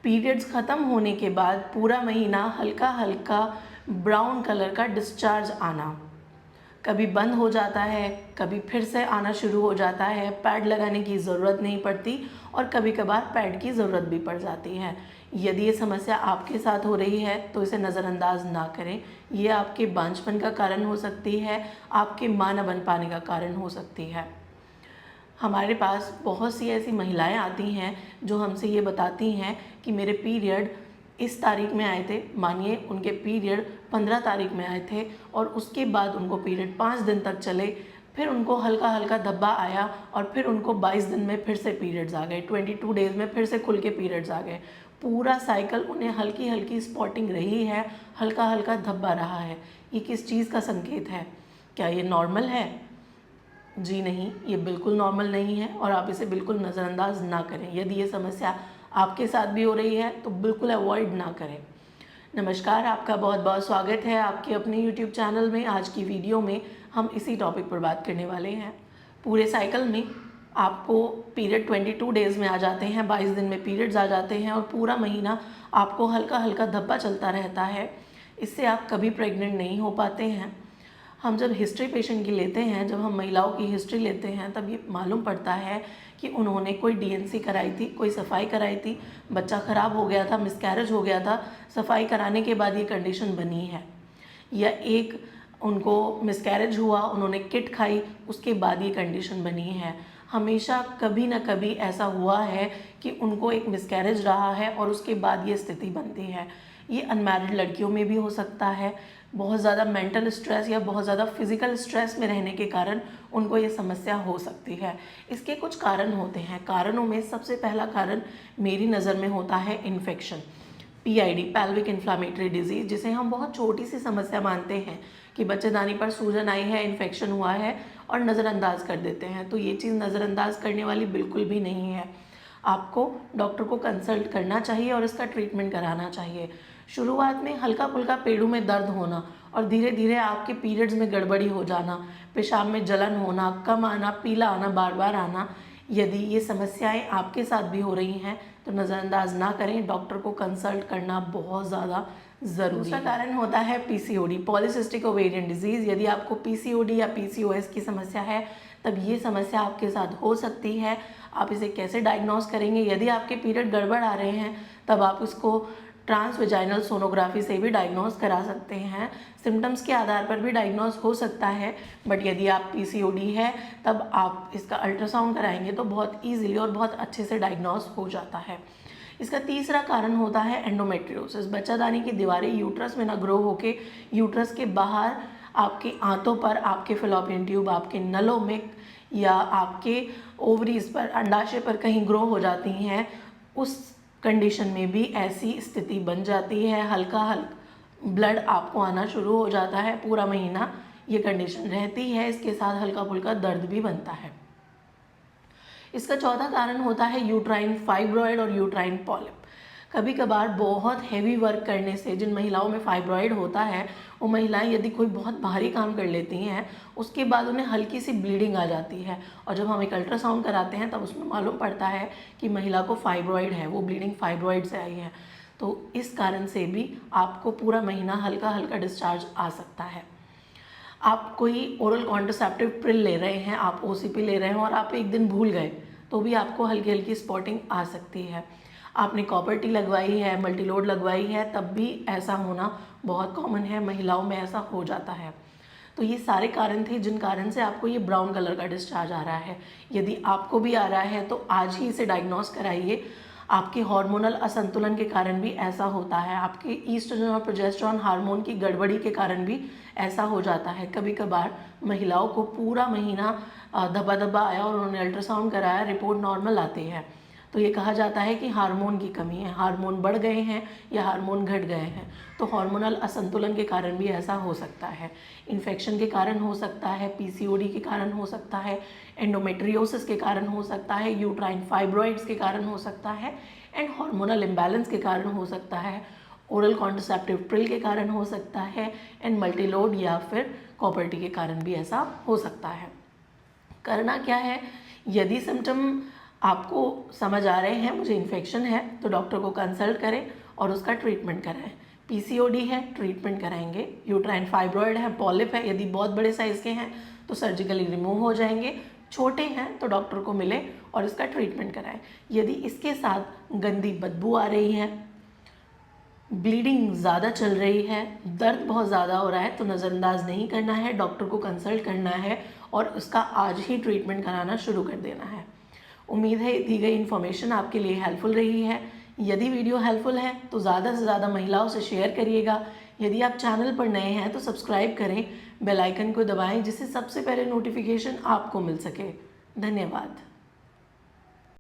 Periods ख़त्म होने के बाद पूरा महीना हल्का हल्का ब्राउन कलर का डिस्चार्ज आना, कभी बंद हो जाता है, कभी फिर से आना शुरू हो जाता है, पैड लगाने की ज़रूरत नहीं पड़ती और कभी कभार पैड की ज़रूरत भी पड़ जाती है। यदि ये समस्या आपके साथ हो रही है तो इसे नज़रअंदाज ना करें। ये आपके बांझपन का कारण हो सकती है, आपके मां न बन पाने का कारण हो सकती है। हमारे पास बहुत सी ऐसी महिलाएं आती हैं जो हमसे ये बताती हैं कि मेरे पीरियड इस तारीख में आए थे, मानिए उनके पीरियड 15 तारीख में आए थे और उसके बाद उनको पीरियड 5 दिन तक चले, फिर उनको हल्का हल्का धब्बा आया और फिर उनको 22 दिन में फिर से पीरियड्स आ गए, 22 डेज़ में फिर से खुल के पीरियड्स आ गए। पूरा साइकिल उन्हें हल्की हल्की स्पॉटिंग रही है, हल्का हल्का धब्बा रहा है। ये किस चीज़ का संकेत है? क्या ये नॉर्मल है? जी नहीं, ये बिल्कुल नॉर्मल नहीं है और आप इसे बिल्कुल नज़रअंदाज ना करें। यदि ये समस्या आपके साथ भी हो रही है तो बिल्कुल अवॉइड ना करें। नमस्कार, आपका बहुत बहुत स्वागत है आपके अपने YouTube चैनल में। आज की वीडियो में हम इसी टॉपिक पर बात करने वाले हैं। पूरे साइकिल में आपको पीरियड 22 डेज़ में आ जाते हैं, 22 दिन में पीरियड्स आ जाते हैं और पूरा महीना आपको हल्का हल्का धब्बा चलता रहता है। इससे आप कभी प्रेग्नेंट नहीं हो पाते हैं। हम जब हिस्ट्री पेशेंट की लेते हैं, जब हम महिलाओं की हिस्ट्री लेते हैं, तब ये मालूम पड़ता है कि उन्होंने कोई डीएनसी कराई थी, कोई सफाई कराई थी, बच्चा ख़राब हो गया था, मिसकैरेज हो गया था, सफाई कराने के बाद ये कंडीशन बनी है, या एक उनको मिसकैरेज हुआ, उन्होंने किट खाई, उसके बाद ये कंडीशन बनी है। हमेशा कभी ना कभी ऐसा हुआ है कि उनको एक मिसकैरेज रहा है और उसके बाद ये स्थिति बनती है। ये अनमैरिड लड़कियों में भी हो सकता है। बहुत ज़्यादा मेंटल स्ट्रेस या बहुत ज़्यादा फिज़िकल स्ट्रेस में रहने के कारण उनको ये समस्या हो सकती है। इसके कुछ कारण होते हैं। कारणों में सबसे पहला कारण मेरी नज़र में होता है infection, PID, pelvic inflammatory disease, जिसे हम बहुत छोटी सी समस्या मानते हैं कि बच्चेदानी पर सूजन आई है, इन्फेक्शन हुआ है और नज़रअंदाज कर देते हैं। तो ये चीज़ नज़रअंदाज करने वाली बिल्कुल भी नहीं है। आपको डॉक्टर को कंसल्ट करना चाहिए और इसका ट्रीटमेंट कराना चाहिए। शुरुआत में हल्का फुल्का पेड़ों में दर्द होना और धीरे धीरे आपके पीरियड्स में गड़बड़ी हो जाना, पेशाब में जलन होना, कम आना, पीला आना, बार बार आना, यदि ये समस्याएं आपके साथ भी हो रही हैं तो नज़रअंदाज ना करें, डॉक्टर को कंसल्ट करना बहुत ज़्यादा ज़रूरी है। दूसरा कारण होता है PCOD, पॉलीसिस्टिक ओवेरियन डिजीज़। यदि आपको PCOD या PCOS की समस्या है तब ये समस्या आपके साथ हो सकती है। आप इसे कैसे डायग्नोस करेंगे? यदि आपके पीरियड गड़बड़ आ रहे हैं तब आप इसको ट्रांसवेजाइनल सोनोग्राफी से भी डायग्नोस करा सकते हैं। सिम्टम्स के आधार पर भी डायग्नोस हो सकता है, बट यदि आप PCOD है तब आप इसका अल्ट्रासाउंड कराएंगे तो बहुत ईजिली और बहुत अच्छे से डायग्नोस हो जाता है। इसका तीसरा कारण होता है एंडोमेट्रियोसिस। बच्चादानी की दीवारें यूट्रस में ना ग्रो होके यूट्रस के बाहर आपके आंतों पर, आपके फेलोपियन ट्यूब, आपके नलों में या आपके ओवरीज पर, अंडाशय पर कहीं ग्रो हो जाती हैं। उस कंडीशन में भी ऐसी स्थिति बन जाती है, हल्का हल्का ब्लड आपको आना शुरू हो जाता है, पूरा महीना ये कंडीशन रहती है। इसके साथ हल्का फुल्का दर्द भी बनता है। इसका चौथा कारण होता है यूट्राइन फाइब्रॉयड और यूट्राइन पॉलिप। कभी कभार बहुत हैवी वर्क करने से जिन महिलाओं में फाइब्रॉयड होता है, वो महिलाएं यदि कोई बहुत भारी काम कर लेती हैं उसके बाद उन्हें हल्की सी ब्लीडिंग आ जाती है और जब हम एक अल्ट्रासाउंड कराते हैं तब उसमें मालूम पड़ता है कि महिला को फाइब्रॉयड है, वो ब्लीडिंग फाइब्रॉयड से आई है। तो इस कारण से भी आपको पूरा महीना हल्का हल्का डिस्चार्ज आ सकता है। आप कोई ओरल कॉन्ट्रासेप्टिव पिल ले रहे हैं, आप OCP ले रहे हैं और आप एक दिन भूल गए तो भी आपको हल्की हल्की स्पॉटिंग आ सकती है। आपने कॉपर टी लगवाई है, मल्टीलोड लगवाई है, तब भी ऐसा होना बहुत कॉमन है, महिलाओं में ऐसा हो जाता है। तो ये सारे कारण थे जिन कारण से आपको ये ब्राउन कलर का डिस्चार्ज आ रहा है। यदि आपको भी आ रहा है तो आज ही इसे डायग्नोस कराइए। आपके हार्मोनल असंतुलन के कारण भी ऐसा होता है, आपके ईस्ट्रोजन और प्रोजेस्टेरॉन हार्मोन की गड़बड़ी के कारण भी ऐसा हो जाता है। कभी कभार महिलाओं को पूरा महीना धब्बा धब्बा आया और उन्होंने अल्ट्रासाउंड कराया, रिपोर्ट नॉर्मल आती है तो ये कहा जाता है कि हार्मोन की कमी है, हार्मोन बढ़ गए हैं या हार्मोन घट गए हैं। तो हार्मोनल असंतुलन के कारण भी ऐसा हो सकता है, इन्फेक्शन के कारण हो सकता है, PCOD के कारण हो सकता है, एंडोमेट्रियोसिस के कारण हो सकता है, यूट्राइन फाइब्रॉइड्स के कारण हो सकता है, एंड हार्मोनल इम्बैलेंस के कारण हो सकता है, ओरल कॉन्ट्रासेप्टिव पिल के कारण हो सकता है, एंड मल्टीलोड या फिर कॉपर टी के कारण भी ऐसा हो सकता है। करना क्या है? यदि सिम्टम आपको समझ आ रहे हैं मुझे इन्फेक्शन है तो डॉक्टर को कंसल्ट करें और उसका ट्रीटमेंट कराएं। पीसीओडी है, ट्रीटमेंट कराएंगे। यूट्राइन फाइब्रॉयड है, पॉलिप है, यदि बहुत बड़े साइज़ के हैं तो सर्जिकली रिमूव हो जाएंगे। छोटे हैं तो डॉक्टर को मिले और इसका ट्रीटमेंट कराएं। यदि इसके साथ गंदी बदबू आ रही है, ब्लीडिंग ज़्यादा चल रही है, दर्द बहुत ज़्यादा हो रहा है तो नज़रअंदाज नहीं करना है, डॉक्टर को कंसल्ट करना है और उसका आज ही ट्रीटमेंट कराना शुरू कर देना है। उम्मीद है दी गई इन्फॉर्मेशन आपके लिए हेल्पफुल रही है। यदि वीडियो हेल्पफुल है तो ज़्यादा से ज़्यादा महिलाओं से शेयर करिएगा। यदि आप चैनल पर नए हैं तो सब्सक्राइब करें, बेल आइकन को दबाएं जिससे सबसे पहले नोटिफिकेशन आपको मिल सके। धन्यवाद।